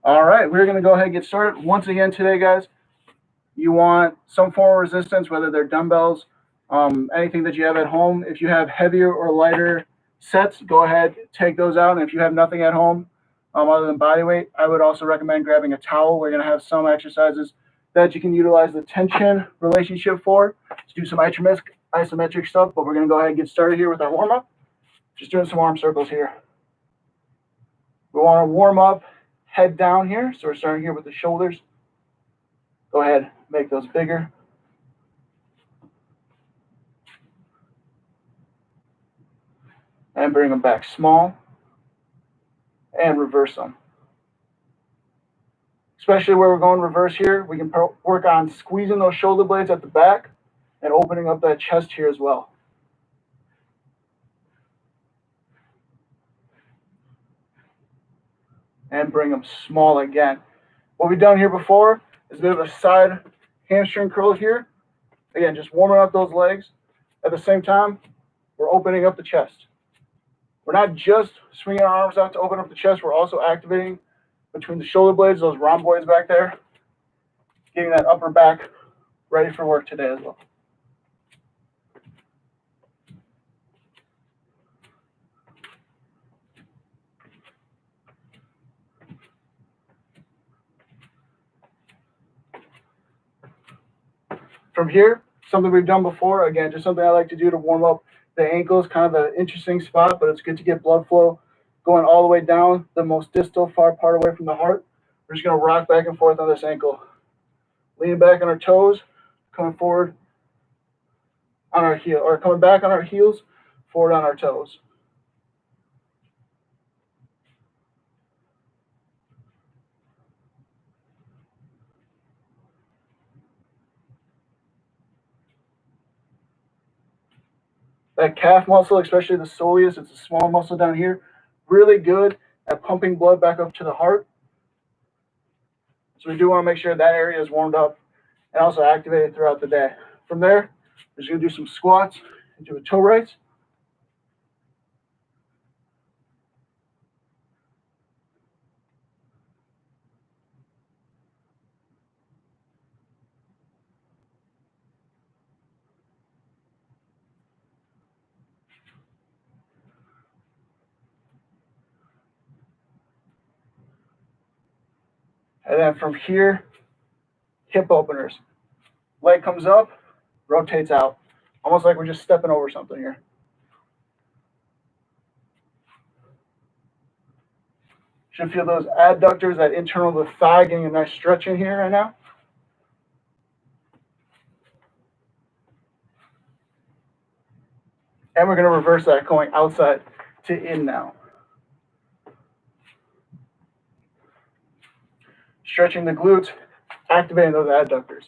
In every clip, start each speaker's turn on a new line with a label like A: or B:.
A: All right, we're going to go ahead and get started. Once again today, guys, you want some form of resistance, whether they're dumbbells, anything that you have at home. If you have heavier or lighter sets, go ahead, take those out. And if you have nothing at home other than body weight, I would also recommend grabbing a towel. We're going to have some exercises that you can utilize the tension relationship for to do some isometric stuff, but we're going to go ahead and get started here with our warm-up. Just doing some arm circles here. We want to warm up head down here. So we're starting here with the shoulders. Go ahead, make those bigger. And bring them back small. And reverse them. Especially where we're going reverse here, we can work on squeezing those shoulder blades at the back and opening up that chest here as well. And bring them small again. What we've done here before is a bit of a side hamstring curl here. Again, just warming up those legs. At the same time, we're opening up the chest. We're not just swinging our arms out to open up the chest, we're also activating between the shoulder blades, those rhomboids back there, getting that upper back ready for work today as well. From here, something we've done before, again, just something I like to do to warm up the ankles, kind of an interesting spot, but it's good to get blood flow going all the way down the most distal far part away from the heart. We're just going to rock back and forth on this ankle. Leaning back on our toes, coming forward on our heel, or coming back on our heels, forward on our toes. That calf muscle, especially the soleus, it's a small muscle down here, really good at pumping blood back up to the heart. So we do want to make sure that area is warmed up and also activated throughout the day. From there, we're just going to do some squats into a toe raise. And then from here, hip openers. Leg comes up, rotates out. Almost like we're just stepping over something here. Should feel those adductors, that internal of the thigh getting a nice stretch in here right now. And we're going to reverse that, going outside to in now. Stretching the glutes, activating those adductors.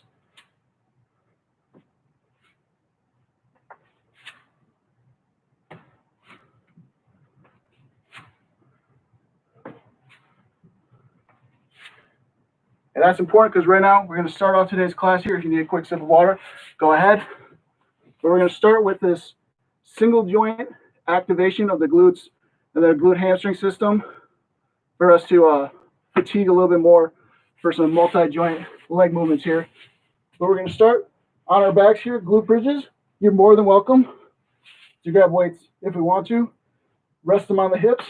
A: And that's important because right now we're going to start off today's class here. If you need a quick sip of water, go ahead. But we're going to start with this single joint activation of the glutes and the glute hamstring system for us to fatigue a little bit more for some multi-joint leg movements here. But we're going to start on our backs here, glute bridges. You're more than welcome to grab weights if we want to. Rest them on the hips.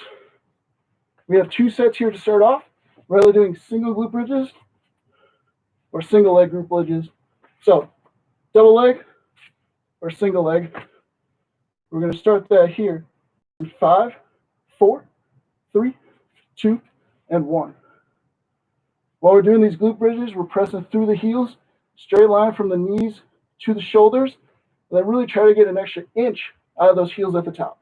A: We have 2 sets here to start off. We're either doing single glute bridges or single leg glute bridges. So double leg or single leg. We're going to start that here in 5, 4, 3, 2, and 1. While we're doing these glute bridges, we're pressing through the heels, straight line from the knees to the shoulders, and then really try to get an extra inch out of those heels at the top.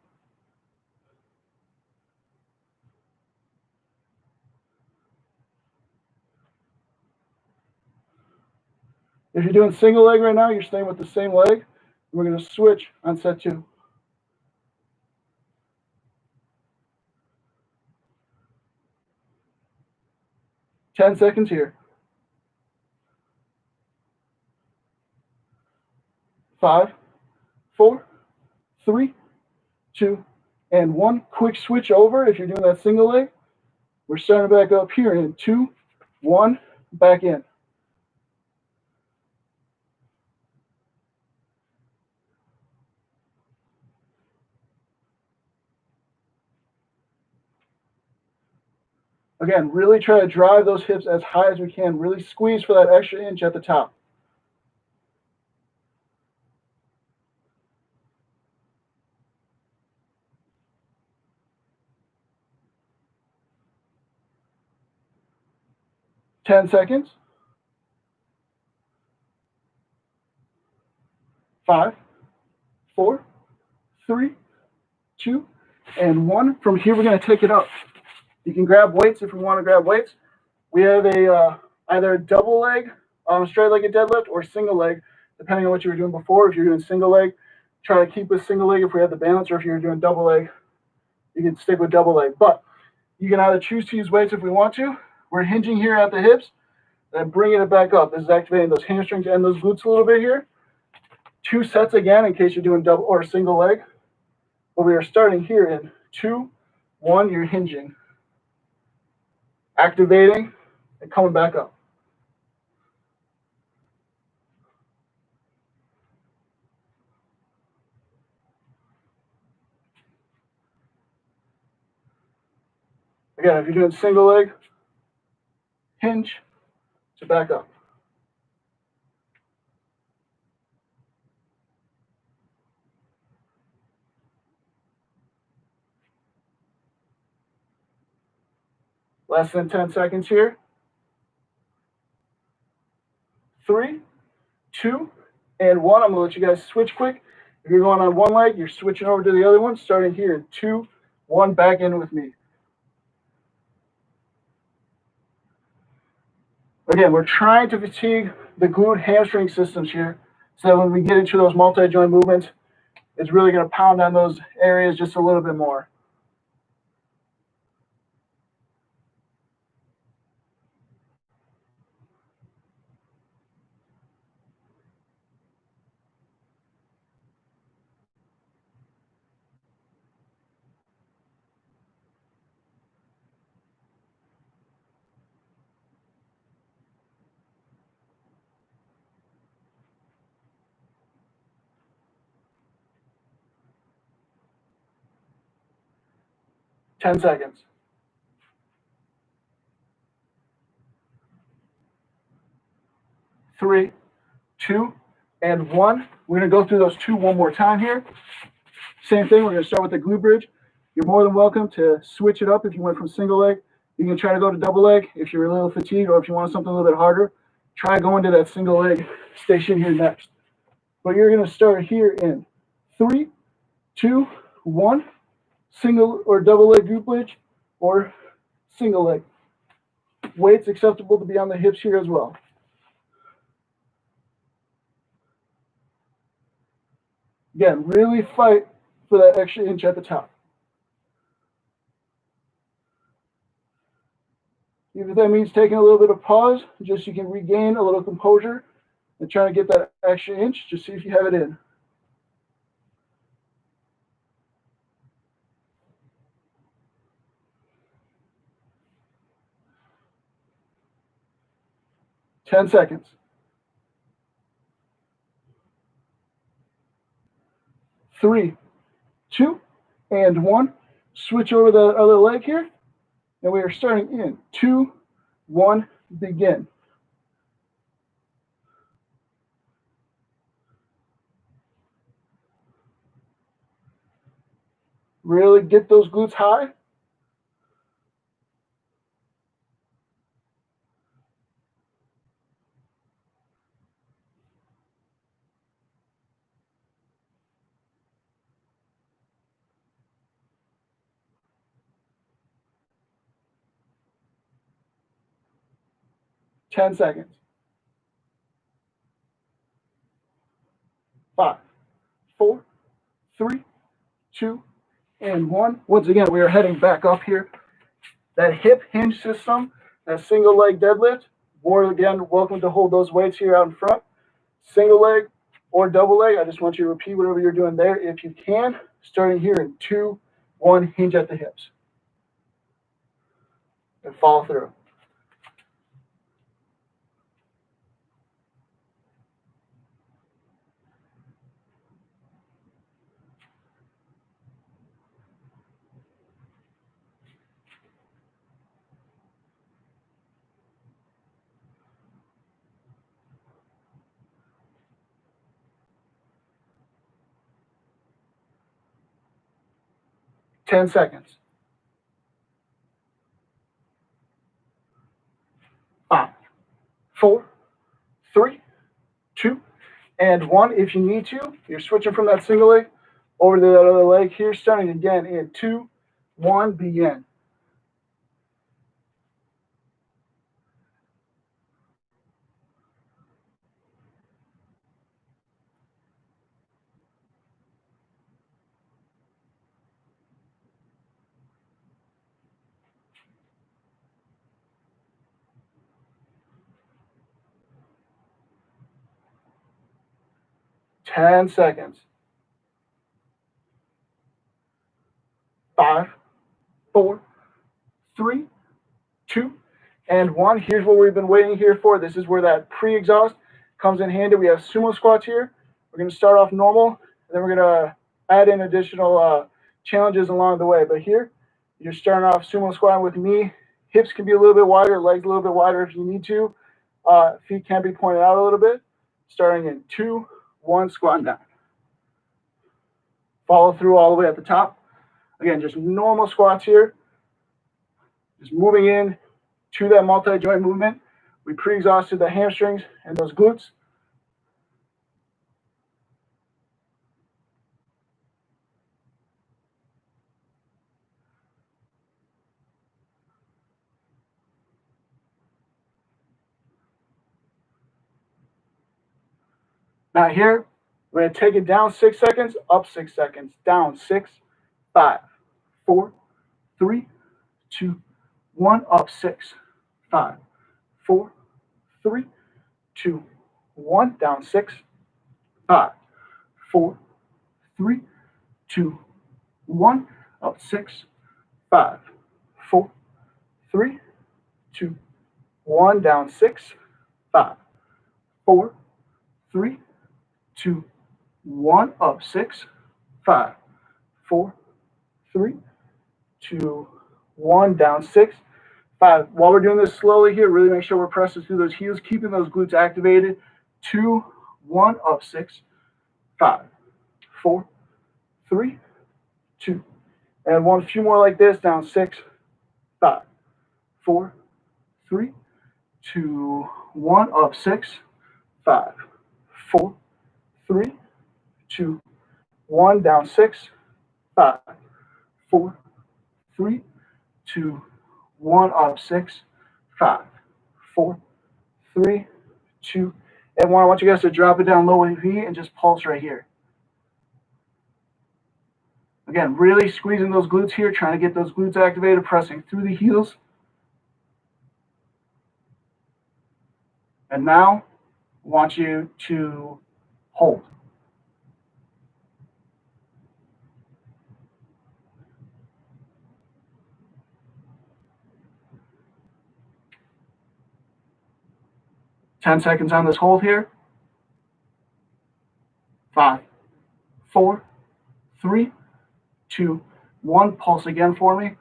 A: If you're doing single leg right now, you're staying with the same leg. We're going to switch on set 2. Ten seconds here. 5, 4, 3, 2, and 1. Quick switch over if you're doing that single leg. We're starting back up here in 2, 1, back in. Again, really try to drive those hips as high as we can. Really squeeze for that extra inch at the top. Ten seconds. 5, 4, 3, 2, and 1. From here, we're going to take it up. You can grab weights if we want to grab weights. We have a either double leg, straight-legged deadlift, or single leg, depending on what you were doing before. If you're doing single leg, try to keep with single leg if we have the balance, or if you're doing double leg, you can stick with double leg. But you can either choose to use weights if we want to. We're hinging here at the hips, and bringing it back up. This is activating those hamstrings and those glutes a little bit here. 2 sets again in case you're doing double or single leg. But we are starting here in 2, 1, you're hinging, activating, and coming back up. Again, if you're doing single leg, hinge to back up. Less than 10 seconds here. 3, 2, and 1. I'm going to let you guys switch quick. If you're going on one leg, you're switching over to the other one, starting here in 2, 1, back in with me. Again, we're trying to fatigue the glute hamstring systems here so that when we get into those multi-joint movements, it's really going to pound on those areas just a little bit more. Ten seconds. 3, 2, and 1. We're going to go through those 2 one more time here. Same thing, we're going to start with the glute bridge. You're more than welcome to switch it up if you went from single leg. You can try to go to double leg if you're a little fatigued, or if you want something a little bit harder, try going to that single leg station here next. But you're going to start here in 3, 2, 1, single or double leg glute bridge, or single leg. Weights acceptable to be on the hips here as well. Again, really fight for that extra inch at the top. Even if that means taking a little bit of pause, just so you can regain a little composure and trying to get that extra inch, just see if you have it in. Ten seconds. 3, 2, and 1. Switch over the other leg here. And we are starting in 2, 1, begin. Really get those glutes high. Ten seconds. 5, 4, 3, 2, and 1. Once again, we are heading back up here. That hip hinge system, that single leg deadlift. More again, welcome to hold those weights here out in front. Single leg or double leg. I just want you to repeat whatever you're doing there if you can. Starting here in 2, 1, hinge at the hips. and follow through. Ten seconds. 5, 4, 3, 2, and 1. If you need to, you're switching from that single leg over to that other leg here, starting again in 2, 1, begin. Ten seconds. 5, 4, 3, 2, and 1. Here's what we've been waiting here for. This is where that pre-exhaust comes in handy. We have sumo squats here. We're going to start off normal, and then we're going to add in additional challenges along the way. But here, you're starting off sumo squatting with me. Hips can be a little bit wider, legs a little bit wider if you need to. Feet can be pointed out a little bit. Starting in 2, 1, squat down. Follow through all the way at the top. Again, just normal squats here. Just moving in to that multi-joint movement. We pre-exhausted the hamstrings and those glutes. Now here, we're going to take it down 6 seconds, up 6 seconds, down 6, 5, 4, 3, 2, 1, up 6, 5, 4, 3, 2, 1, down 6, 5, 4, 3, 2, 1, up 6, 5, 4, 3, 2, 1, down 6, 5, 4, 3, 2, 1, up 6, 5, 4, 3, 2, 1, down 6, 5. While we're doing this slowly here, really make sure we're pressing through those heels, keeping those glutes activated. 2, 1, up 6, 5, 4, 3, 2, and 1. Few more like this, down 6, 5, 4, 3, 2, 1, up 6, 5, 4, 3, 2, 1, down 6, 5, 4, 3, 2, 1, up 6, 5, 4, 3, 2, and 1. I want you guys to drop it down low with your feet and just pulse right here. Again, really squeezing those glutes here, trying to get those glutes activated, pressing through the heels. And now, I want you to hold. Ten seconds on this hold here. 5, 4, 3, 2, 1. Pulse again for me.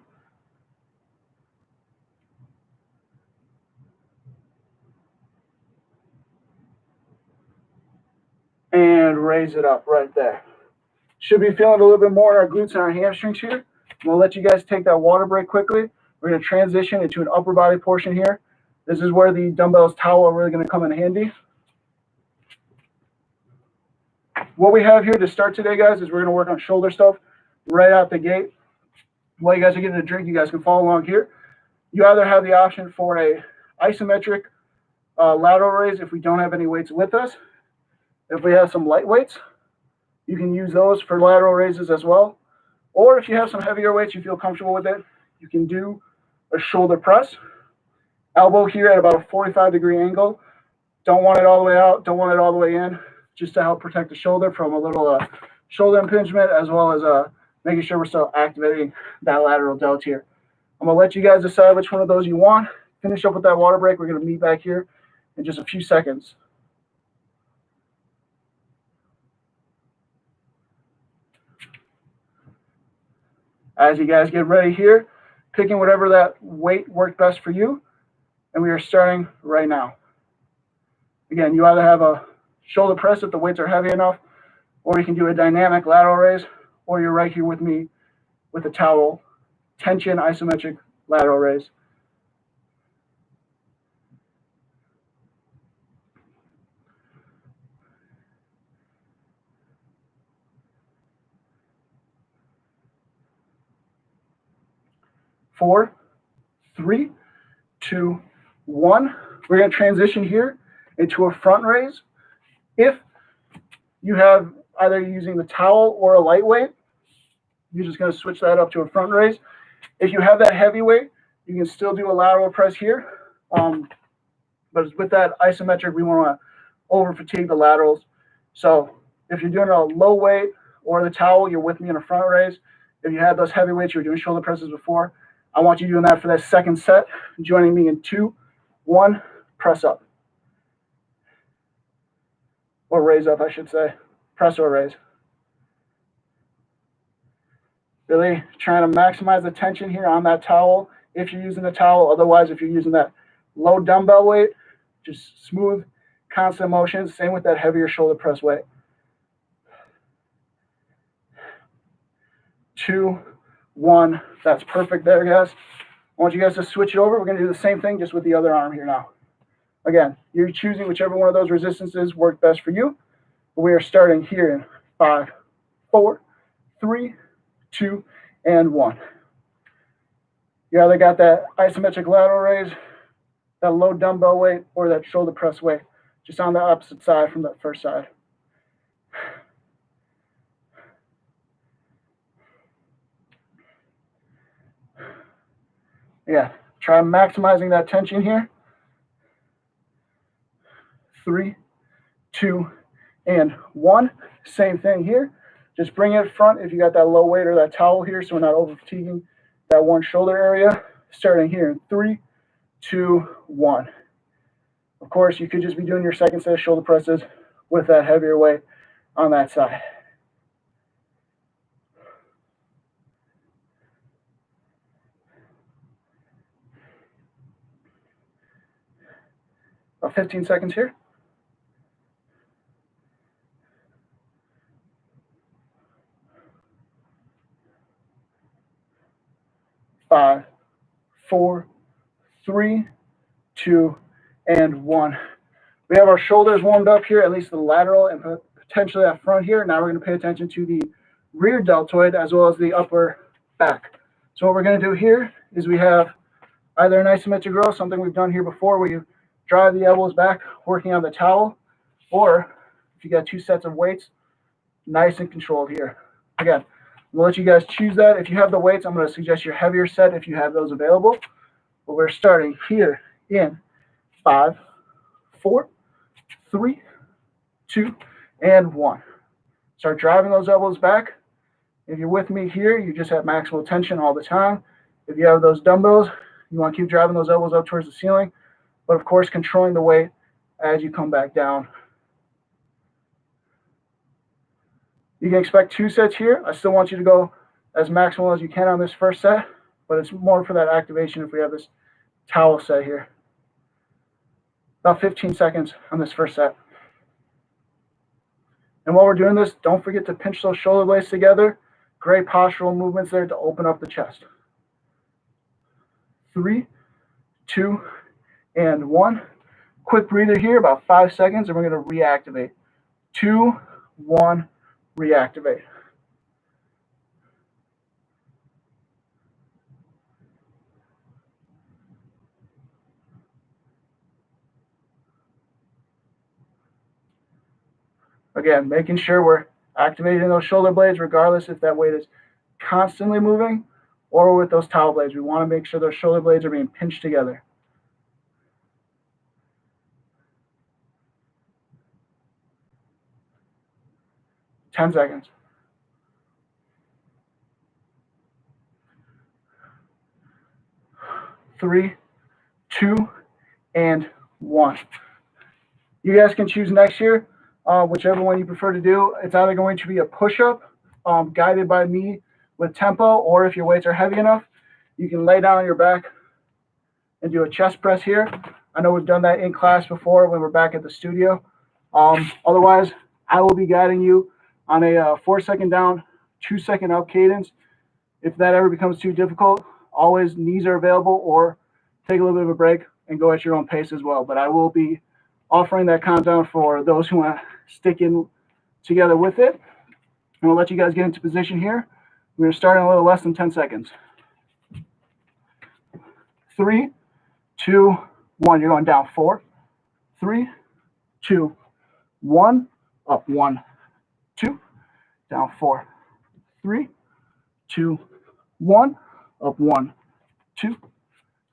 A: And raise it up right there. Should be feeling a little bit more in our glutes and our hamstrings here. I'm going to let you guys take that water break quickly. We're going to transition into an upper body portion here. This is where the dumbbells towel are really going to come in handy. What we have here to start today, guys, is we're going to work on shoulder stuff right out the gate. While you guys are getting a drink, you guys can follow along here. You either have the option for a isometric lateral raise if we don't have any weights with us. If we have some light weights, you can use those for lateral raises as well. Or if you have some heavier weights, you feel comfortable with it, you can do a shoulder press. Elbow here at about a 45-degree angle. Don't want it all the way out, don't want it all the way in, just to help protect the shoulder from a little shoulder impingement, as well as making sure we're still activating that lateral delt here. I'm gonna let you guys decide which one of those you want. Finish up with that water break. We're gonna meet back here in just a few seconds. As you guys get ready here, picking whatever that weight worked best for you, and we are starting right now. Again, you either have a shoulder press if the weights are heavy enough, or you can do a dynamic lateral raise, or you're right here with me with a towel, tension isometric lateral raise. Four, three, two, one. We're going to transition here into a front raise. If you have either using the towel or a lightweight, you're just going to switch that up to a front raise. If you have that heavyweight, you can still do a lateral press here. But with that isometric, we want to over fatigue the laterals. So if you're doing a low weight or the towel, you're with me in a front raise. If you had those heavyweights, you were doing shoulder presses before, I want you doing that for that second set, joining me in 2, 1, press up. Or raise up, I should say. Press or raise. Really trying to maximize the tension here on that towel if you're using the towel. Otherwise, if you're using that low dumbbell weight, just smooth, constant motions. Same with that heavier shoulder press weight. 2, 1. That's perfect there, guys. I want you guys to switch it over. We're going to do the same thing just with the other arm here now. Again, you're choosing whichever one of those resistances work best for you. We are starting here in 5, 4, 3, 2, and 1. You either got that isometric lateral raise, that low dumbbell weight, or that shoulder press weight, just on the opposite side from that first side. Yeah, try maximizing that tension here. 3, 2, and 1. Same thing here. Just bring it front if you got that low weight or that towel here, so we're not over fatiguing that one shoulder area. Starting here in 3, 2, 1. Of course, you could just be doing your second set of shoulder presses with that heavier weight on that side. About 15 seconds here. 5, 4, 3, 2, and 1. We have our shoulders warmed up here, at least the lateral and potentially that front here. Now we're going to pay attention to the rear deltoid as well as the upper back. So what we're going to do here is we have either an isometric row, something we've done here before, where you drive the elbows back, working on the towel, or if you got 2 sets of weights, nice and controlled here. Again, we'll let you guys choose that. If you have the weights, I'm going to suggest your heavier set if you have those available. But we're starting here in 5, 4, 3, 2, and 1. Start driving those elbows back. If you're with me here, you just have maximal tension all the time. If you have those dumbbells, you want to keep driving those elbows up towards the ceiling, but of course, controlling the weight as you come back down. You can expect 2 sets here. I still want you to go as maximal as you can on this first set, but it's more for that activation if we have this towel set here. About 15 seconds on this first set. And while we're doing this, don't forget to pinch those shoulder blades together. Great postural movements there to open up the chest. 3, 2, and 1. Quick breather here, about 5 seconds, and we're going to reactivate. 2, 1, reactivate. Again, making sure we're activating those shoulder blades regardless if that weight is constantly moving or with those towel blades. We want to make sure those shoulder blades are being pinched together. 10 seconds. 3, 2, and 1. You guys can choose next year, whichever one you prefer to do. It's either going to be a push-up guided by me with tempo, or if your weights are heavy enough, you can lay down on your back and do a chest press here. I know we've done that in class before when we're back at the studio. Otherwise, I will be guiding you on a 4-second down, 2-second up cadence. If that ever becomes too difficult, always knees are available, or take a little bit of a break and go at your own pace as well. But I will be offering that countdown for those who want to stick in together with it. And we'll let you guys get into position here. We're going to start in a little less than 10 seconds. 3, 2, 1. You're going down. 4, 3, 2, 1. Up. 1, 2. Down. 4, 3, 2, 1. Up. 1, 2.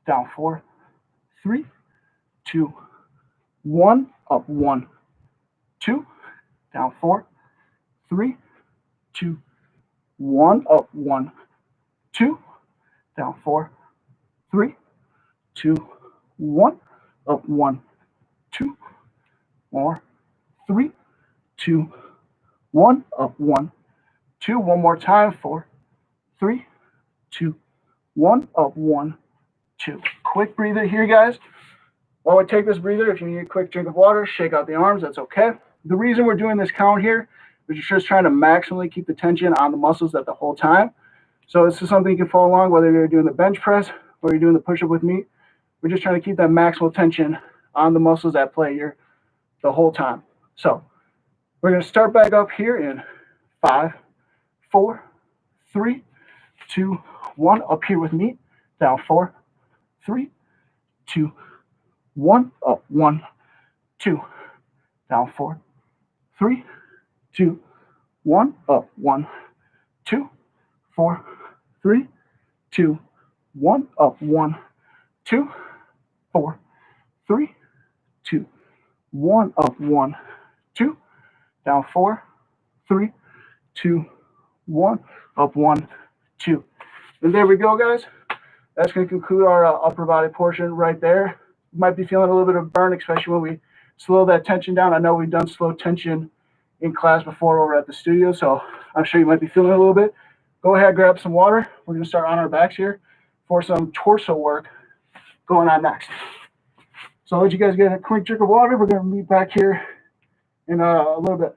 A: Down. 4, 3, 2, 1. Up. 1, 2. Down. 4, 3, 2, 1. Up. 1, 2. Down. 4, 3, 2, 1. Up. 1, 2. More. 3, 2, 1. Up. 1, 2. One more time. 4, 3, 2, 1. Up. 1, 2. Quick breather here, guys. While we take this breather, if you need a quick drink of water, shake out the arms. That's okay. The reason we're doing this count here is you're just trying to maximally keep the tension on the muscles at the whole time. So this is something you can follow along, whether you're doing the bench press or you're doing the push-up with me. We're just trying to keep that maximal tension on the muscles at play here the whole time. So we're going to start back up here in 5, 4, 3, 2, 1. Up here with me. Down. 4, 3, 2, 1. Up. 1, 2. Down. 4, 3, 2, 1. Up. 1, 2. 4, 3, 2, 1. Up. 1, 2. 4, 3, 2, 1. Up. 1, 2. Down. 4, 3, 2, 1. Up. 1, 2. And there we go, guys. That's going to conclude our upper body portion right there. You might be feeling a little bit of burn, especially when we slow that tension down. I know we've done slow tension in class before over at the studio, so I'm sure you might be feeling it a little bit. Go ahead, grab some water. We're going to start on our backs here for some torso work going on next. So I'll let you guys get a quick drink of water. We're going to meet back here in a little bit.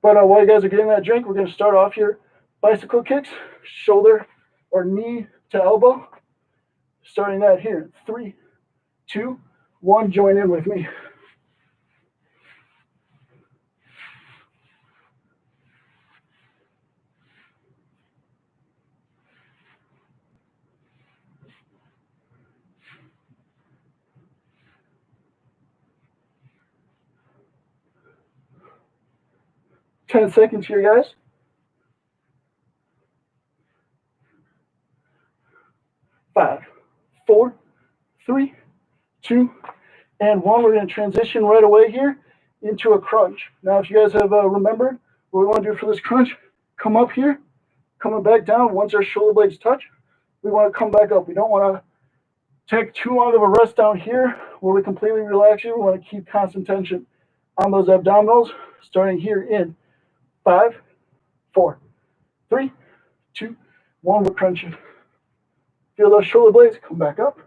A: But while you guys are getting that drink, we're going to start off here. Bicycle kicks, shoulder or knee to elbow. Starting that here. 3, 2, 1. Join in with me. Ten seconds here, guys. 5, 4, 3, 2, and 1. We're going to transition right away here into a crunch. Now, if you guys have remembered what we want to do for this crunch, come up here, coming back down. Once our shoulder blades touch, we want to come back up. We don't want to take too long of a rest down here where we completely relax here. We want to keep constant tension on those abdominals, starting here in 5, 4, 3, 2, 1. We're crunching. Feel those shoulder blades come back up.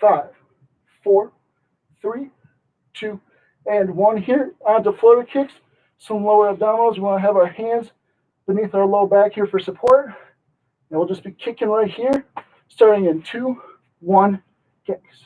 A: 5, 4, 3, 2, and 1. Here onto floater kicks, some lower abdominals. We want to have our hands beneath our low back here for support. And we'll just be kicking right here, starting in 2, 1, kicks.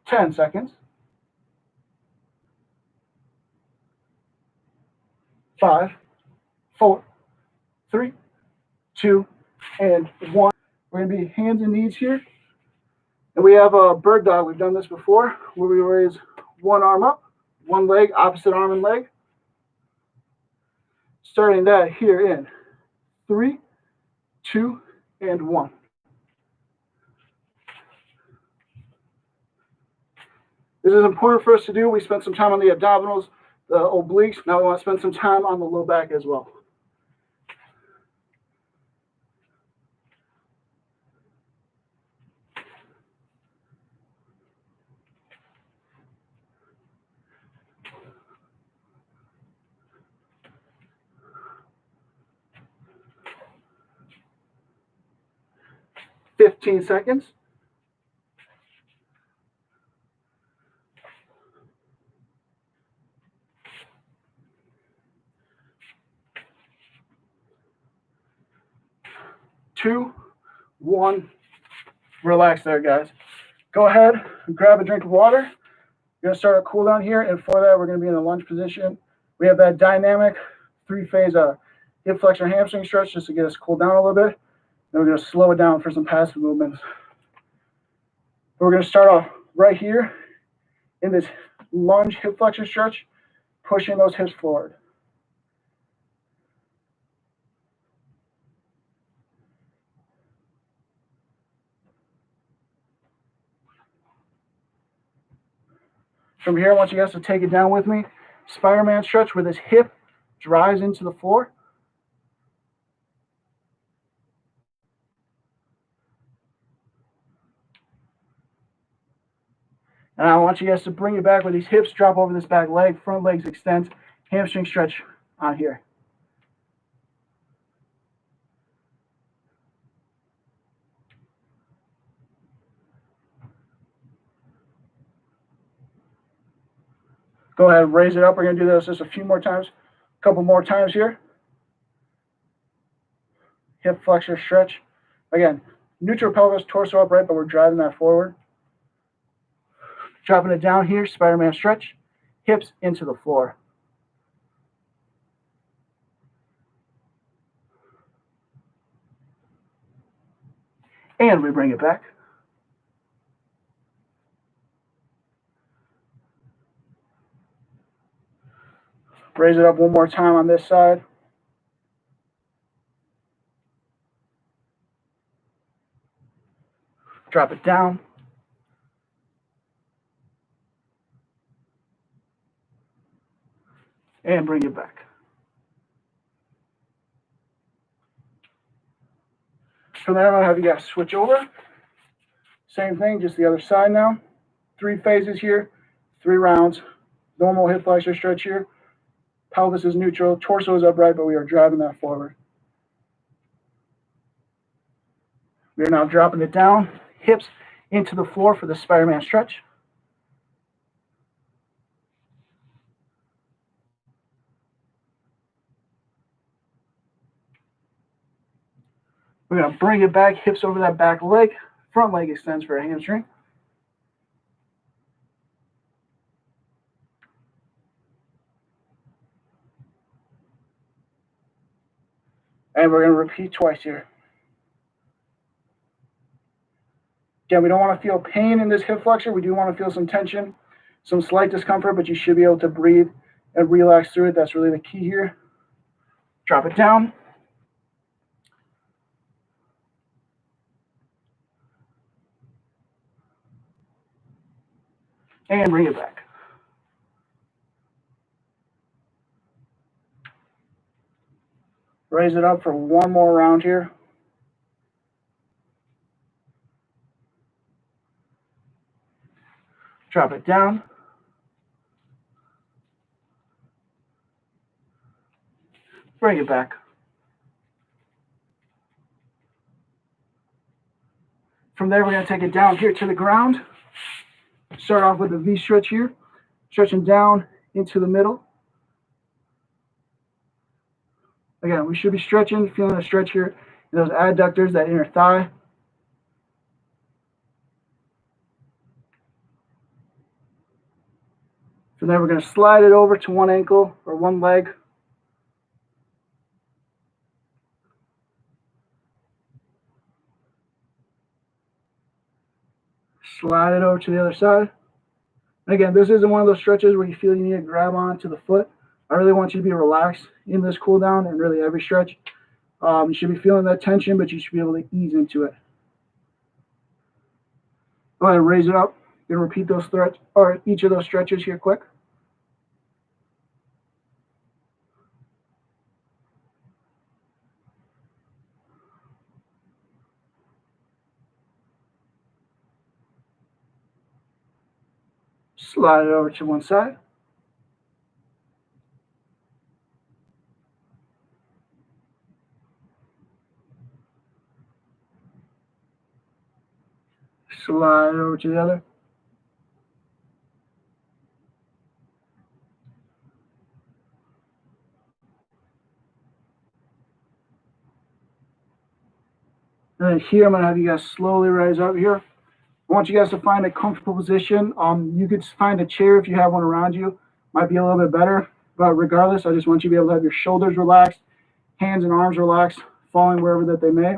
A: 10 seconds. 5, 4, 3, 2, and 1. We're going to be hands and knees here. And we have a bird dog. We've done this before where we raise one arm up, one leg, opposite arm and leg. Starting that here in 3, 2, and 1. This is important for us to do. We spent some time on the abdominals, the obliques. Now we want to spend some time on the low back as well. "15 seconds. 2, 1. Relax there, guys. Go ahead and grab a drink of water. We're going to start a cool down here, and for that, we're going to be in a lunge position. We have that dynamic 3-phase hip flexor hamstring stretch just to get us cooled down a little bit. Then we're going to slow it down for some passive movements. We're going to start off right here in this lunge hip flexor stretch, pushing those hips forward. From here, I want you guys to take it down with me. Spider-Man stretch where this hip drives into the floor. And I want you guys to bring it back where these hips drop over this back leg, front legs extend, hamstring stretch on here. Go ahead and raise it up. We're going to do this just a few more times, a couple more times here. Hip flexor stretch. Again, neutral pelvis, torso upright, but we're driving that forward. Dropping it down here, Spider-Man stretch, hips into the floor. And we bring it back. Raise it up one more time on this side. Drop it down. And bring it back. From there, I'm going to have you guys switch over. Same thing, just the other side now. 3 phases here, 3 rounds. Normal hip flexor stretch here. Pelvis is neutral, torso is upright, but we are driving that forward. We are now dropping it down, hips into the floor for the Spider-Man stretch. We're going to bring it back, hips over that back leg, front leg extends for a hamstring. And we're going to repeat twice here. Again, we don't want to feel pain in this hip flexor. We do want to feel some tension, some slight discomfort, but you should be able to breathe and relax through it. That's really the key here. Drop it down. And bring it back. Raise it up for one more round here. Drop it down. Bring it back. From there, we're going to take it down here to the ground. Start off with a V stretch here, stretching down into the middle. Again, we should be stretching, feeling a stretch here in those adductors, that inner thigh. From there, we're going to slide it over to one ankle or one leg. Slide it over to the other side. And again, this isn't one of those stretches where you feel you need to grab onto the foot. I really want you to be relaxed in this cool down and really every stretch. You should be feeling that tension, but you should be able to ease into it. Go ahead and raise it up. You're going to repeat those stretch or each of those stretches here quick. Slide it over to one side. Slide it over to the other. And then here, I'm going to have you guys slowly rise up here. I want you guys to find a comfortable position. You could find a chair if you have one around you. Might be a little bit better. But regardless, I just want you to be able to have your shoulders relaxed, hands and arms relaxed, falling wherever that they may.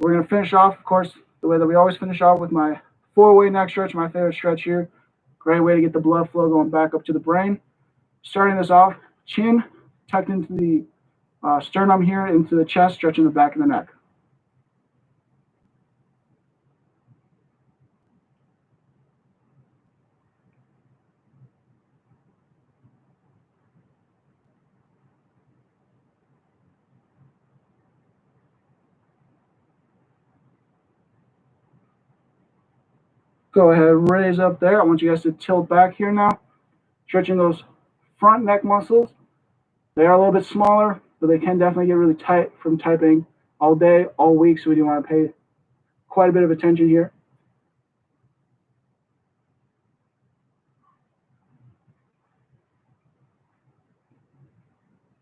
A: We're going to finish off, of course, the way that we always finish off with my four-way neck stretch, my favorite stretch here. Great way to get the blood flow going back up to the brain. Starting this off, chin tucked into the sternum here, into the chest, stretching the back of the neck. Go ahead, raise up there. I want you guys to tilt back here now, stretching those front neck muscles. They are a little bit smaller, but they can definitely get really tight from typing all day, all week, so we do want to pay quite a bit of attention here.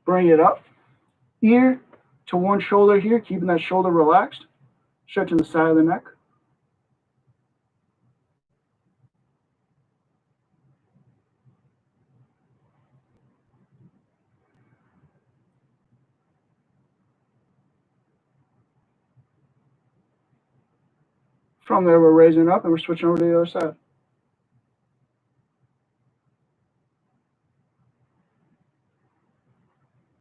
A: Bring it up, ear to one shoulder here, keeping that shoulder relaxed, stretching the side of the neck. From there, we're raising up and we're switching over to the other side.